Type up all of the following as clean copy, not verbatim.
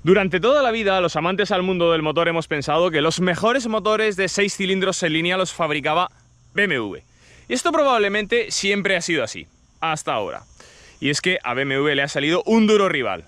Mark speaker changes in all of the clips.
Speaker 1: Durante toda la vida, los amantes al mundo del motor hemos pensado que los mejores motores de 6 cilindros en línea los fabricaba BMW. Y esto probablemente siempre ha sido así, hasta ahora. Y es que a BMW le ha salido un duro rival.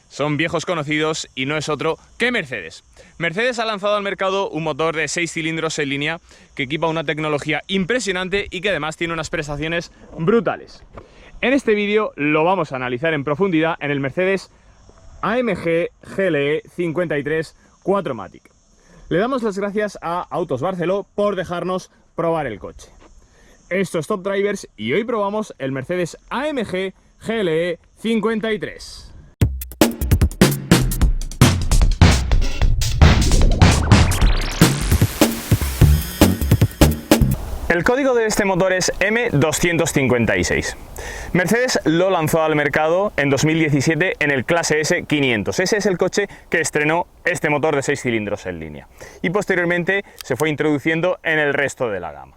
Speaker 1: Son viejos conocidos y no es otro que Mercedes. Mercedes ha lanzado al mercado un motor de 6 cilindros en línea que equipa una tecnología impresionante y que además tiene unas prestaciones brutales. En este vídeo lo vamos a analizar en profundidad en el Mercedes AMG GLE 53 4MATIC. Le damos las gracias a Autos Barceló por dejarnos probar el coche. Esto es Top Drivers y hoy probamos el Mercedes AMG GLE 53. El código de este motor es M256. Mercedes lo lanzó al mercado en 2017 en el Clase S 500. Ese es el coche que estrenó este motor de 6 cilindros en línea. Y posteriormente se fue introduciendo en el resto de la gama.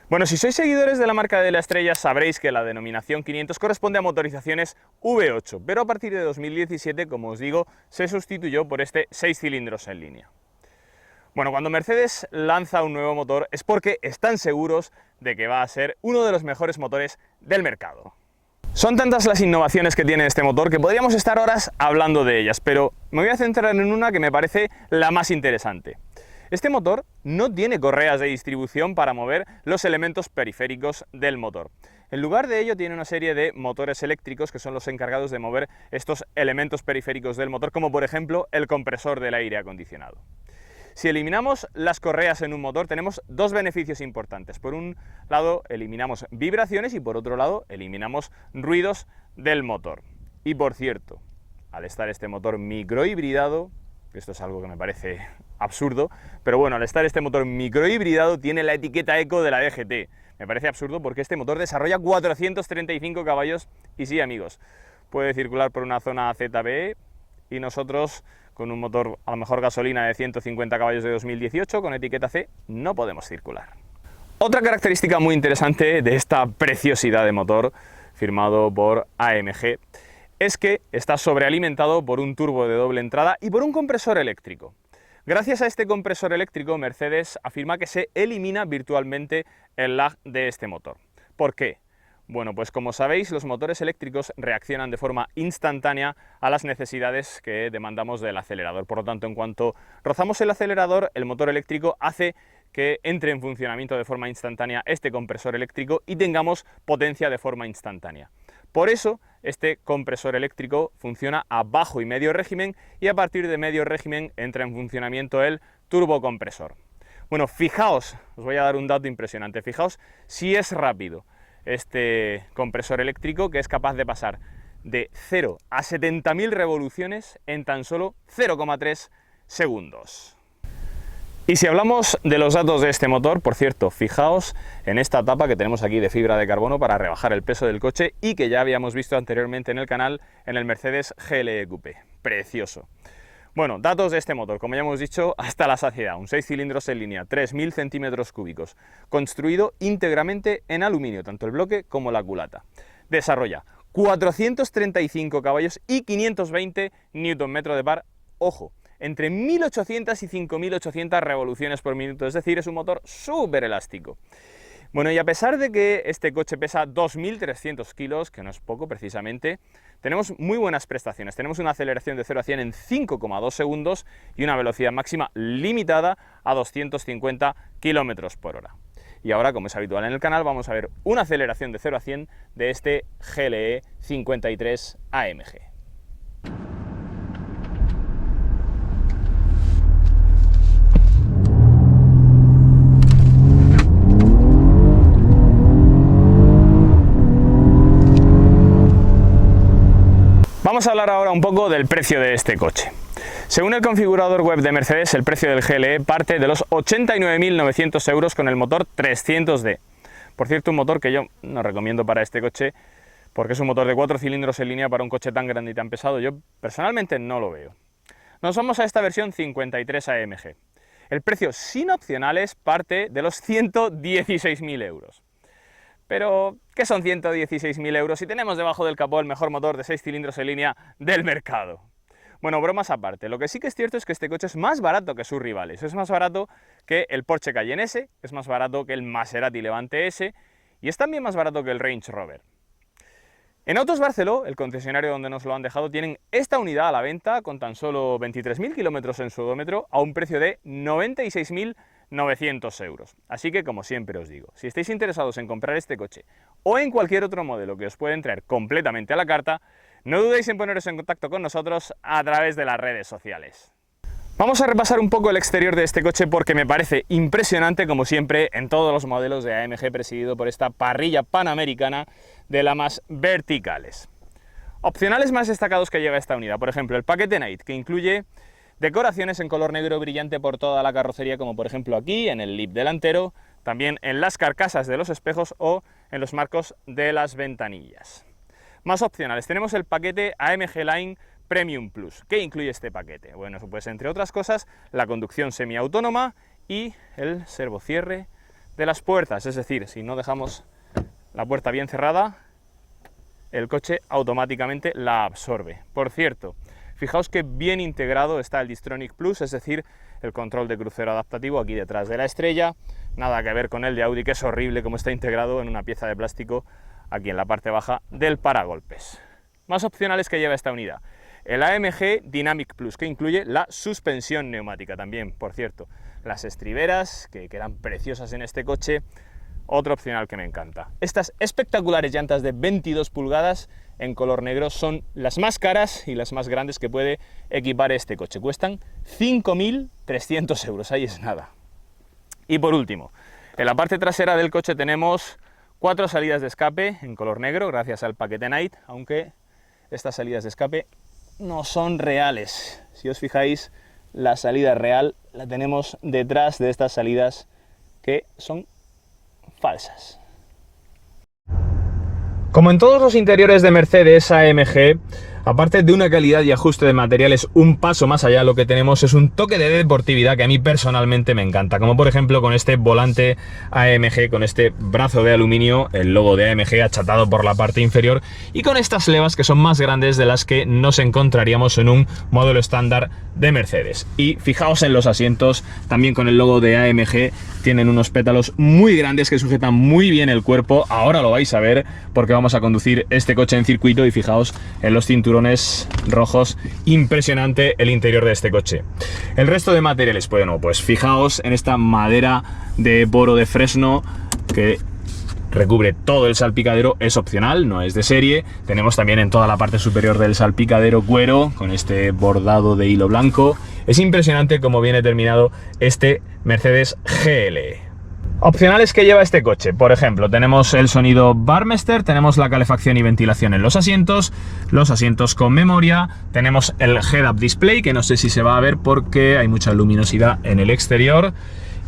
Speaker 1: Bueno, si sois seguidores de la marca de la estrella sabréis que la denominación 500 corresponde a motorizaciones V8, pero a partir de 2017, como os digo, se sustituyó por este 6 cilindros en línea. Bueno, cuando Mercedes lanza un nuevo motor es porque están seguros de que va a ser uno de los mejores motores del mercado. Son tantas las innovaciones que tiene este motor que podríamos estar horas hablando de ellas, pero me voy a centrar en una que me parece la más interesante. Este motor no tiene correas de distribución para mover los elementos periféricos del motor. En lugar de ello tiene una serie de motores eléctricos que son los encargados de mover estos elementos periféricos del motor, como por ejemplo el compresor del aire acondicionado. Si eliminamos las correas en un motor tenemos dos beneficios importantes. Por un lado eliminamos vibraciones y por otro lado eliminamos ruidos del motor. Y por cierto, al estar este motor microhibridado, esto es algo que me parece absurdo, pero bueno, al estar este motor microhibridado tiene la etiqueta Eco de la DGT. Me parece absurdo porque este motor desarrolla 435 caballos y sí, amigos, puede circular por una zona ZBE y nosotros con un motor a lo mejor gasolina de 150 caballos de 2018 con etiqueta C no podemos circular. Otra característica muy interesante de esta preciosidad de motor firmado por AMG es que está sobrealimentado por un turbo de doble entrada y por un compresor eléctrico. Gracias a este compresor eléctrico, Mercedes afirma que se elimina virtualmente el lag de este motor. ¿Por qué? Bueno, pues como sabéis, los motores eléctricos reaccionan de forma instantánea a las necesidades que demandamos del acelerador. Por lo tanto, en cuanto rozamos el acelerador, el motor eléctrico hace que entre en funcionamiento de forma instantánea este compresor eléctrico y tengamos potencia de forma instantánea. Por eso, este compresor eléctrico funciona a bajo y medio régimen y a partir de medio régimen entra en funcionamiento el turbocompresor. Bueno, fijaos, os voy a dar un dato impresionante, fijaos si es rápido este compresor eléctrico que es capaz de pasar de 0 a 70.000 revoluciones en tan solo 0,3 segundos. Y si hablamos de los datos de este motor, por cierto, fijaos en esta tapa que tenemos aquí de fibra de carbono para rebajar el peso del coche y que ya habíamos visto anteriormente en el canal en el Mercedes GLE Coupé. Precioso. Bueno, datos de este motor, como ya hemos dicho, hasta la saciedad, un 6 cilindros en línea, 3.000 centímetros cúbicos, construido íntegramente en aluminio, tanto el bloque como la culata. Desarrolla 435 caballos y 520 Nm de par, ojo, entre 1.800 y 5.800 revoluciones por minuto, es decir, es un motor súper elástico. Bueno, y a pesar de que este coche pesa 2.300 kilos, que no es poco precisamente, tenemos muy buenas prestaciones. Tenemos una aceleración de 0 a 100 en 5,2 segundos y una velocidad máxima limitada a 250 km por hora. Y ahora, como es habitual en el canal, vamos a ver una aceleración de 0 a 100 de este GLE 53 AMG. Vamos a hablar ahora un poco del precio de este coche. Según el configurador web de Mercedes, el precio del GLE parte de los 89.900 euros con el motor 300D. Por cierto, un motor que yo no recomiendo para este coche porque es un motor de 4 cilindros en línea para un coche tan grande y tan pesado. Yo personalmente no lo veo. Nos vamos a esta versión 53 AMG. El precio sin opcionales parte de los 116.000 euros. Pero, ¿qué son 116.000 euros si tenemos debajo del capó el mejor motor de 6 cilindros en línea del mercado? Bueno, bromas aparte, lo que sí que es cierto es que este coche es más barato que sus rivales. Es más barato que el Porsche Cayenne S, es más barato que el Maserati Levante S y es también más barato que el Range Rover. En Autos Barceló, el concesionario donde nos lo han dejado, tienen esta unidad a la venta con tan solo 23.000 kilómetros en su odómetro a un precio de 96.900 euros. Así que, como siempre os digo, si estáis interesados en comprar este coche o en cualquier otro modelo que os pueden traer completamente a la carta, no dudéis en poneros en contacto con nosotros a través de las redes sociales. Vamos a repasar un poco el exterior de este coche porque me parece impresionante, como siempre, en todos los modelos de AMG, presidido por esta parrilla panamericana de las más verticales. Opcionales más destacados que lleva esta unidad, por ejemplo, el paquete Night, que incluye decoraciones en color negro brillante por toda la carrocería, como por ejemplo aquí, en el lip delantero, también en las carcasas de los espejos o en los marcos de las ventanillas. Más opcionales, tenemos el paquete AMG Line Premium Plus. ¿Qué incluye este paquete? Bueno, pues entre otras cosas, la conducción semiautónoma y el servocierre de las puertas. Es decir, si no dejamos la puerta bien cerrada, el coche automáticamente la absorbe. Por cierto, fijaos que bien integrado está el Distronic Plus, es decir, el control de crucero adaptativo aquí detrás de la estrella. Nada que ver con el de Audi, que es horrible como está integrado en una pieza de plástico aquí en la parte baja del paragolpes. Más opcionales que lleva esta unidad. El AMG Dynamic Plus, que incluye la suspensión neumática también, por cierto. Las estriberas, que quedan preciosas en este coche, otro opcional que me encanta. Estas espectaculares llantas de 22 pulgadas en color negro son las más caras y las más grandes que puede equipar este coche. Cuestan 5.300 euros, ahí es nada. Y por último, en la parte trasera del coche tenemos 4 salidas de escape en color negro, gracias al paquete Night, aunque estas salidas de escape no son reales. Si os fijáis, la salida real la tenemos detrás de estas salidas que son falsas. Como en todos los interiores de Mercedes AMG, aparte de una calidad y ajuste de materiales un paso más allá, lo que tenemos es un toque de deportividad que a mí personalmente me encanta, como por ejemplo con este volante AMG, con este brazo de aluminio, el logo de AMG achatado por la parte inferior, y con estas levas que son más grandes de las que nos encontraríamos en un modelo estándar de Mercedes. Y fijaos en los asientos, también con el logo de AMG, tienen unos pétalos muy grandes que sujetan muy bien el cuerpo. Ahora lo vais a ver porque vamos a conducir este coche en circuito y fijaos en los cinturones rojos, impresionante el interior de este coche. El resto de materiales, bueno, pues fijaos en esta madera de boro de fresno que recubre todo el salpicadero, es opcional, no es de serie. Tenemos también en toda la parte superior del salpicadero cuero con este bordado de hilo blanco. Es impresionante cómo viene terminado este Mercedes GLE. Opcionales que lleva este coche, por ejemplo, tenemos el sonido Barmester, tenemos la calefacción y ventilación en los asientos con memoria, tenemos el Head-Up Display, que no sé si se va a ver porque hay mucha luminosidad en el exterior,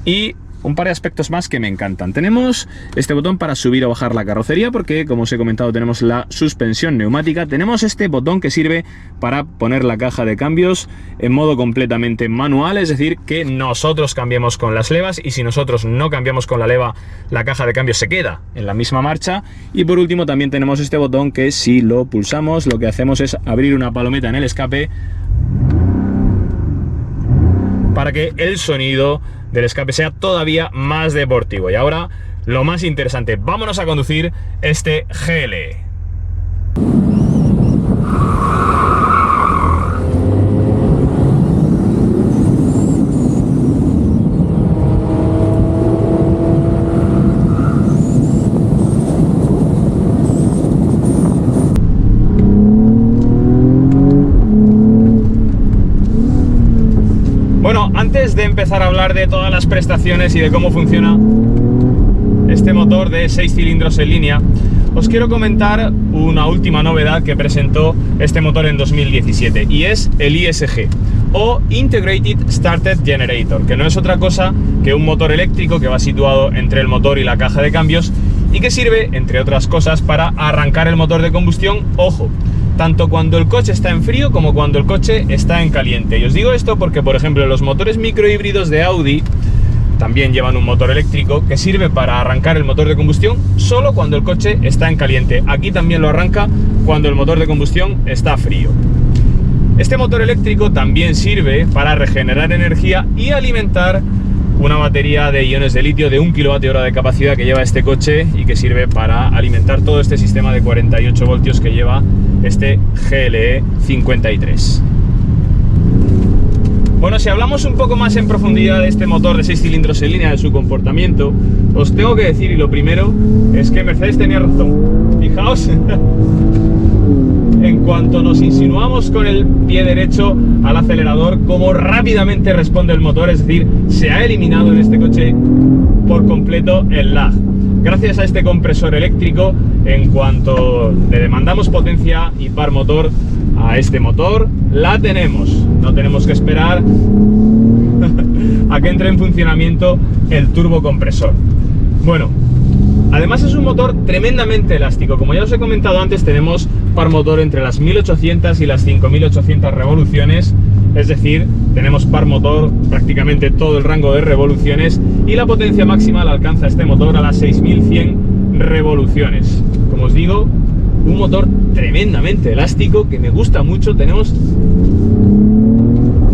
Speaker 1: y un par de aspectos más que me encantan. Tenemos este botón para subir o bajar la carrocería porque, como os he comentado, tenemos la suspensión neumática. Tenemos este botón que sirve para poner la caja de cambios en modo completamente manual, es decir, que nosotros cambiemos con las levas, y si nosotros no cambiamos con la leva, la caja de cambios se queda en la misma marcha. Y por último también tenemos este botón que, si lo pulsamos, lo que hacemos es abrir una palometa en el escape para que el sonido del escape sea todavía más deportivo. Y ahora, lo más interesante, vámonos a conducir este GLE. Bueno, antes de empezar a hablar de todas las prestaciones y de cómo funciona este motor de 6 cilindros en línea, os quiero comentar una última novedad que presentó este motor en 2017, y es el ISG, o Integrated Starter Generator, que no es otra cosa que un motor eléctrico que va situado entre el motor y la caja de cambios y que sirve, entre otras cosas, para arrancar el motor de combustión, ojo, tanto cuando el coche está en frío como cuando el coche está en caliente. Y os digo esto porque, por ejemplo, los motores microhíbridos de Audi también llevan un motor eléctrico que sirve para arrancar el motor de combustión solo cuando el coche está en caliente. Aquí también lo arranca cuando el motor de combustión está frío. Este motor eléctrico también sirve para regenerar energía y alimentar una batería de iones de litio de 1 kWh de capacidad que lleva este coche y que sirve para alimentar todo este sistema de 48 voltios que lleva este GLE 53. Bueno, si hablamos un poco más en profundidad de este motor de 6 cilindros en línea, de su comportamiento, os tengo que decir, y lo primero, es que Mercedes tenía razón. Fijaos, en cuanto nos insinuamos con el pie derecho al acelerador, cómo rápidamente responde el motor, es decir, se ha eliminado en este coche por completo el lag. Gracias a este compresor eléctrico, en cuanto le demandamos potencia y par motor a este motor, la tenemos. No tenemos que esperar a que entre en funcionamiento el turbocompresor. Bueno, además es un motor tremendamente elástico. Como ya os he comentado antes, tenemos par motor entre las 1800 y las 5800 revoluciones, es decir, tenemos par motor prácticamente todo el rango de revoluciones, y la potencia máxima la alcanza este motor a las 6100 revoluciones. Como os digo, un motor tremendamente elástico que me gusta mucho.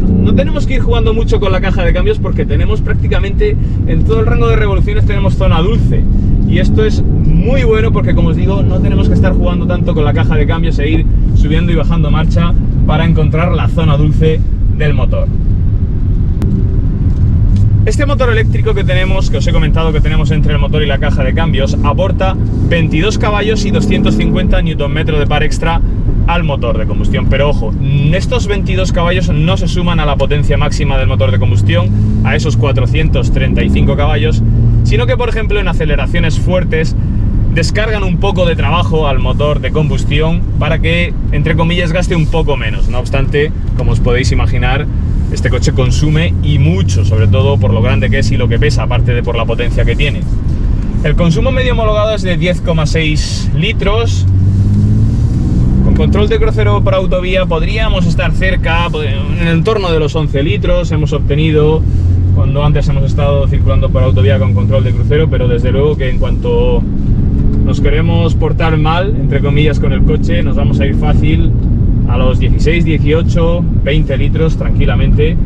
Speaker 1: No tenemos que ir jugando mucho con la caja de cambios porque tenemos prácticamente en todo el rango de revoluciones tenemos zona dulce, y esto es muy bueno porque, como os digo, no tenemos que estar jugando tanto con la caja de cambios e ir subiendo y bajando marcha para encontrar la zona dulce del motor. Este motor eléctrico que tenemos, que os he comentado que tenemos entre el motor y la caja de cambios, aporta 22 caballos y 250 Nm de par extra al motor de combustión. Pero ojo, estos 22 caballos no se suman a la potencia máxima del motor de combustión, a esos 435 caballos, sino que, por ejemplo, en aceleraciones fuertes descargan un poco de trabajo al motor de combustión para que, entre comillas, gaste un poco menos. No obstante, como os podéis imaginar, este coche consume y mucho, sobre todo por lo grande que es y lo que pesa, aparte de por la potencia que tiene. El consumo medio homologado es de 10,6 litros. Con control de crucero por autovía podríamos estar cerca, en el entorno de los 11 litros hemos obtenido cuando antes hemos estado circulando por autovía con control de crucero, pero desde luego que en cuanto nos queremos portar mal, entre comillas, con el coche, nos vamos a ir fácil a los 16, 18, 20 litros tranquilamente,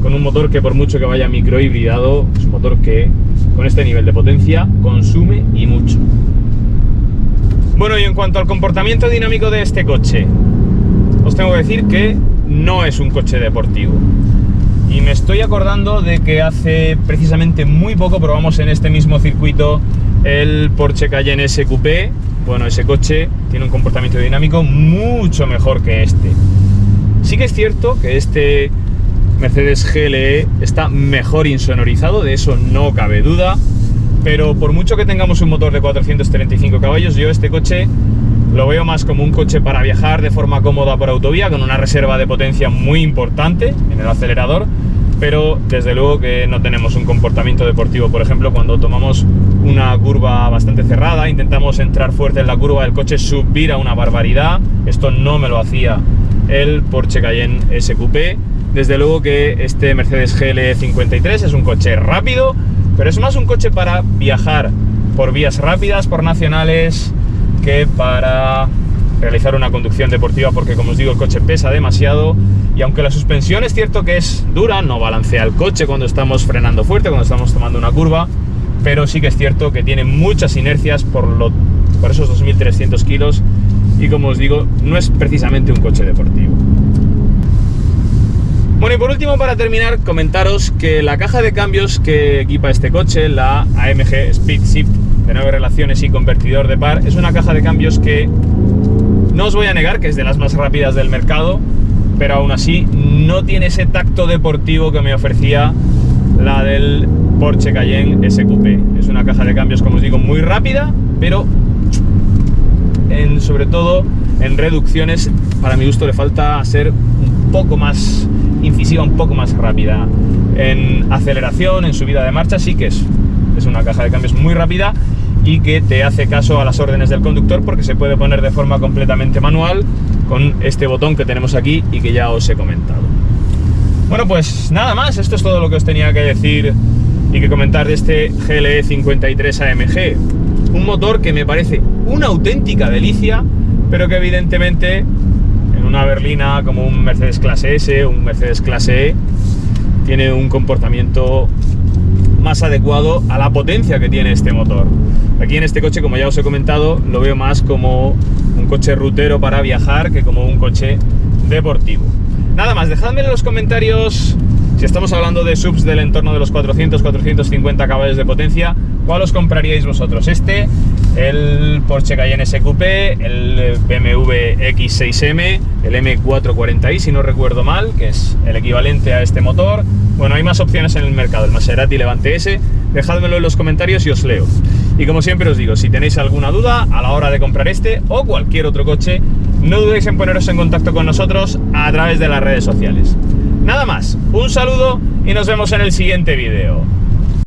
Speaker 1: con un motor que, por mucho que vaya microhibridado, es un motor que con este nivel de potencia consume y mucho. Bueno, y en cuanto al comportamiento dinámico de este coche, os tengo que decir que no es un coche deportivo. Y me estoy acordando de que hace precisamente muy poco probamos en este mismo circuito el Porsche Cayenne S Coupé. Bueno, ese coche tiene un comportamiento dinámico mucho mejor que este. Sí que es cierto que este Mercedes GLE está mejor insonorizado, de eso no cabe duda, pero por mucho que tengamos un motor de 435 caballos, yo este coche lo veo más como un coche para viajar de forma cómoda por autovía, con una reserva de potencia muy importante en el acelerador, pero desde luego que no tenemos un comportamiento deportivo. Por ejemplo, cuando tomamos una curva bastante cerrada, intentamos entrar fuerte en la curva, el coche subir a una barbaridad. Esto no me lo hacía el Porsche Cayenne S Coupé. Desde luego que este Mercedes GLE 53 es un coche rápido, pero es más un coche para viajar por vías rápidas, por nacionales, que para realizar una conducción deportiva, porque, como os digo, el coche pesa demasiado, y aunque la suspensión es cierto que es dura, no balancea el coche cuando estamos frenando fuerte, cuando estamos tomando una curva, pero sí que es cierto que tiene muchas inercias por esos 2300 kilos, y, como os digo, no es precisamente un coche deportivo. Bueno, y por último, para terminar, comentaros que la caja de cambios que equipa este coche, la AMG Speed Shift de 9 relaciones y convertidor de par, es una caja de cambios que no os voy a negar que es de las más rápidas del mercado, pero aún así no tiene ese tacto deportivo que me ofrecía la del Porsche Cayenne S Coupé. Es una caja de cambios, como os digo, muy rápida, pero sobre todo en reducciones, para mi gusto, le falta ser un poco más incisiva, un poco más rápida. En aceleración, en subida de marcha, sí que es una caja de cambios muy rápida y que te hace caso a las órdenes del conductor, porque se puede poner de forma completamente manual con este botón que tenemos aquí y que ya os he comentado. Bueno, pues nada más, esto es todo lo que os tenía que decir y que comentar de este GLE 53 AMG. Un motor que me parece una auténtica delicia, pero que evidentemente en una berlina como un Mercedes clase S o un Mercedes clase E, tiene un comportamiento más adecuado a la potencia que tiene este motor. Aquí en este coche, como ya os he comentado, lo veo más como un coche rutero para viajar que como un coche deportivo. Nada más, dejadme en los comentarios, si estamos hablando de subs del entorno de los 400-450 caballos de potencia, ¿cuál os compraríais vosotros? El Porsche Cayenne SQP, el BMW X6M, el M440i, si no recuerdo mal, que es el equivalente a este motor. Bueno, hay más opciones en el mercado, el Maserati Levante S. Dejádmelo en los comentarios y os leo. Y como siempre os digo, si tenéis alguna duda a la hora de comprar este o cualquier otro coche, no dudéis en poneros en contacto con nosotros a través de las redes sociales. Nada más, un saludo y nos vemos en el siguiente vídeo.